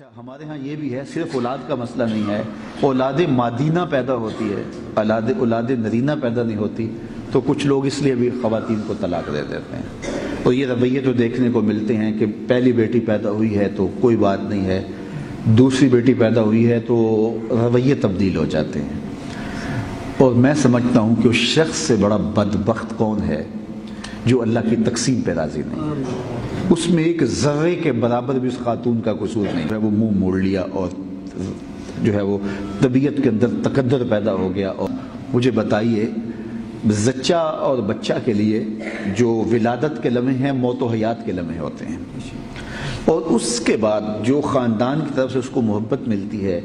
اچھا، ہمارے ہاں یہ بھی ہے، صرف اولاد کا مسئلہ نہیں ہے، اولاد مادینہ پیدا ہوتی ہے، اولاد نرینہ پیدا نہیں ہوتی، تو کچھ لوگ اس لیے بھی خواتین کو طلاق دے دیتے ہیں۔ اور یہ رویے تو دیکھنے کو ملتے ہیں کہ پہلی بیٹی پیدا ہوئی ہے تو کوئی بات نہیں ہے، دوسری بیٹی پیدا ہوئی ہے تو رویے تبدیل ہو جاتے ہیں۔ اور میں سمجھتا ہوں کہ اس شخص سے بڑا بدبخت کون ہے جو اللہ کی تقسیم پہ راضی نہیں ہے۔ اس میں ایک ذرے کے برابر بھی اس خاتون کا قصور نہیں ہے، وہ منہ موڑ لیا اور جو ہے وہ طبیعت کے اندر تقدر پیدا ہو گیا۔ اور مجھے بتائیے، زچہ اور بچہ کے لیے جو ولادت کے لمحے ہیں موت و حیات کے لمحے ہوتے ہیں، اور اس کے بعد جو خاندان کی طرف سے اس کو محبت ملتی ہے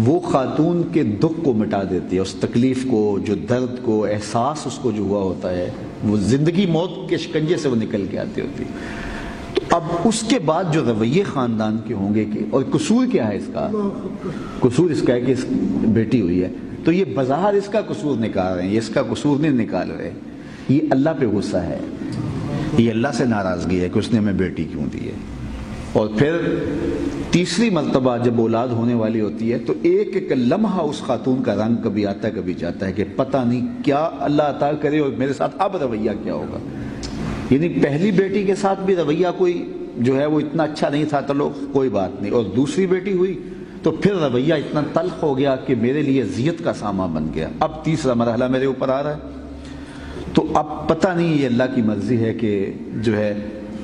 وہ خاتون کے دکھ کو مٹا دیتی ہے، اس تکلیف کو، جو درد کو، احساس اس کو جو ہوا ہوتا ہے، وہ زندگی موت کے شکنجے سے وہ نکل کے آتی ہوتی ہے۔ تو اب اس کے بعد جو رویے خاندان کے ہوں گے کہ، اور قصور کیا ہے اس کا؟ قصور اس کا ہے کہ اس بیٹی ہوئی ہے، تو یہ بظاہر اس کا قصور نکال رہے ہیں، یہ اس کا قصور نہیں نکال رہے، یہ اللہ پہ غصہ ہے، یہ اللہ سے ناراضگی ہے کہ اس نے ہمیں بیٹی کیوں دی ہے۔ اور پھر تیسری مرتبہ جب اولاد ہونے والی ہوتی ہے تو ایک ایک لمحہ اس خاتون کا رنگ کبھی آتا ہے کبھی جاتا ہے کہ پتہ نہیں کیا اللہ عطا کرے اور میرے ساتھ اب رویہ کیا ہوگا۔ یعنی پہلی بیٹی کے ساتھ بھی رویہ کوئی جو ہے وہ اتنا اچھا نہیں تھا، چلو کوئی بات نہیں، اور دوسری بیٹی ہوئی تو پھر رویہ اتنا تلخ ہو گیا کہ میرے لیے اذیت کا سامان بن گیا، اب تیسرا مرحلہ میرے اوپر آ رہا ہے۔ تو اب پتہ نہیں یہ اللہ کی مرضی ہے کہ جو ہے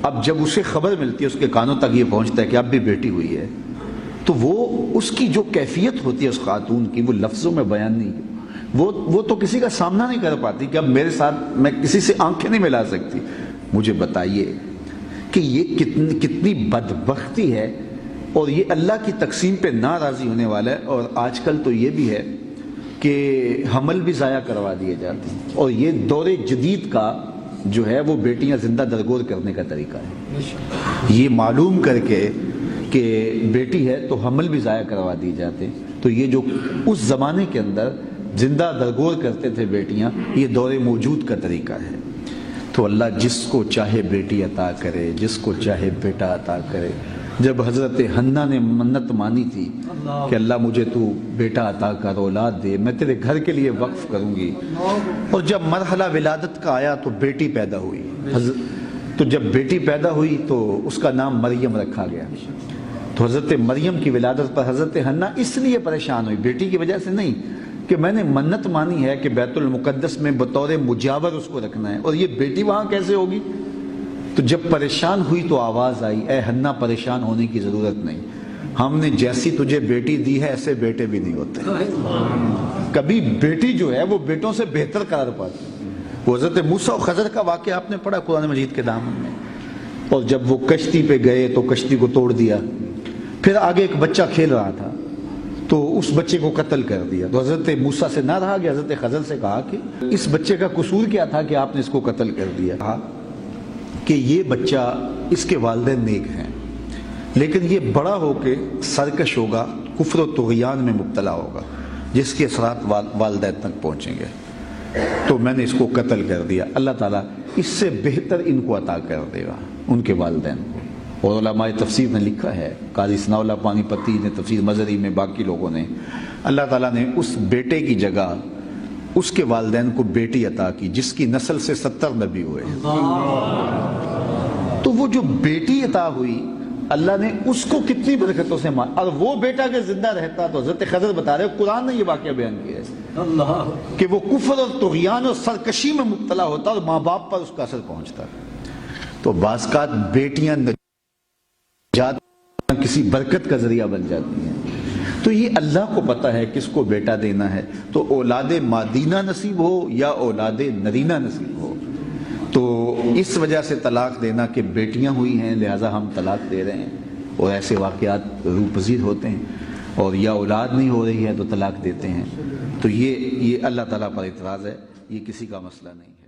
اب جب اسے خبر ملتی ہے، اس کے کانوں تک یہ پہنچتا ہے کہ اب بھی بیٹی ہوئی ہے، تو وہ اس کی جو کیفیت ہوتی ہے اس خاتون کی، وہ لفظوں میں بیان نہیں، وہ تو کسی کا سامنا نہیں کر پاتی کہ اب میرے ساتھ میں کسی سے آنکھیں نہیں ملا سکتی۔ مجھے بتائیے کہ یہ کتنی بدبختی ہے، اور یہ اللہ کی تقسیم پہ ناراضی ہونے والا ہے۔ اور آج کل تو یہ بھی ہے کہ حمل بھی ضائع کروا دیے جاتے ہیں، اور یہ دور جدید کا جو ہے وہ بیٹیاں زندہ درگور کرنے کا طریقہ ہے۔ یہ معلوم کر کے کہ بیٹی ہے تو حمل بھی ضائع کروا دیے جاتے ہیں، تو یہ جو اس زمانے کے اندر زندہ درگور کرتے تھے بیٹیاں، یہ دور موجود کا طریقہ ہے۔ تو اللہ جس کو چاہے بیٹی عطا کرے، جس کو چاہے بیٹا عطا کرے۔ جب حضرت حنہ نے منت مانی تھی کہ اللہ مجھے تو بیٹا عطا کر، اولاد دے، میں تیرے گھر کے لیے وقف کروں گی، اور جب مرحلہ ولادت کا آیا تو بیٹی پیدا ہوئی، تو جب بیٹی پیدا ہوئی تو اس کا نام مریم رکھا گیا۔ تو حضرت مریم کی ولادت پر حضرت حنہ اس لیے پریشان ہوئی، بیٹی کی وجہ سے نہیں، کہ میں نے منت مانی ہے کہ بیت المقدس میں بطور مجاور اس کو رکھنا ہے، اور یہ بیٹی وہاں کیسے ہوگی؟ تو جب پریشان ہوئی تو آواز آئی، اے حنہ پریشان ہونے کی ضرورت نہیں، ہم نے جیسی تجھے بیٹی دی ہے ایسے بیٹے بھی نہیں ہوتے۔ کبھی بیٹی جو ہے وہ بیٹوں سے بہتر قرار پاتی۔ وہ حضرت موسیٰ و خضر کا واقعہ آپ نے پڑھا قرآن مجید کے دامن میں، اور جب وہ کشتی پہ گئے تو کشتی کو توڑ دیا، پھر آگے ایک بچہ کھیل رہا تھا تو اس بچے کو قتل کر دیا، تو حضرت موسیٰ سے نہ رہا کہ حضرت خضر سے کہا کہ اس بچے کا قصور کیا تھا کہ آپ نے اس کو قتل کر دیا؟ کہا کہ یہ بچہ، اس کے والدین نیک ہیں، لیکن یہ بڑا ہو کے سرکش ہوگا، کفر و طغیان میں مبتلا ہوگا، جس کے اثرات والدین تک پہنچیں گے، تو میں نے اس کو قتل کر دیا۔ اللہ تعالیٰ اس سے بہتر ان کو عطا کر دے گا، ان کے والدین کو۔ اور علماء تفسیر نے لکھا ہے، قاضی ثناء اللہ پانی پتی نے تفسیر مظہری میں، باقی لوگوں نے، اللہ تعالیٰ نے اس بیٹے کی جگہ اس کے والدین کو بیٹی عطا کی جس کی نسل سے 70 نبی ہوئے۔ تو وہ جو بیٹی عطا ہوئی، اللہ نے اس کو کتنی برکتوں سے اور وہ بیٹا کہ زندہ رہتا، تو حضرت خضر بتا رہے، قرآن نے یہ واقعہ بیان کیا ہے کہ وہ کفر اور طغیان اور سرکشی میں مبتلا ہوتا اور ماں باپ پر اس کا اثر پہنچتا۔ تو بعض اوقات بیٹیاں نجات کسی برکت کا ذریعہ بن جاتی ہیں، تو یہ اللہ کو پتہ ہے کس کو بیٹا دینا ہے، تو اولاد مادینہ نصیب ہو یا اولاد نرینہ نصیب ہو۔ تو اس وجہ سے طلاق دینا کہ بیٹیاں ہوئی ہیں لہٰذا ہم طلاق دے رہے ہیں، اور ایسے واقعات روح پذیر ہوتے ہیں، اور یا اولاد نہیں ہو رہی ہے تو طلاق دیتے ہیں، تو یہ اللہ تعالیٰ پر اعتراض ہے، یہ کسی کا مسئلہ نہیں ہے۔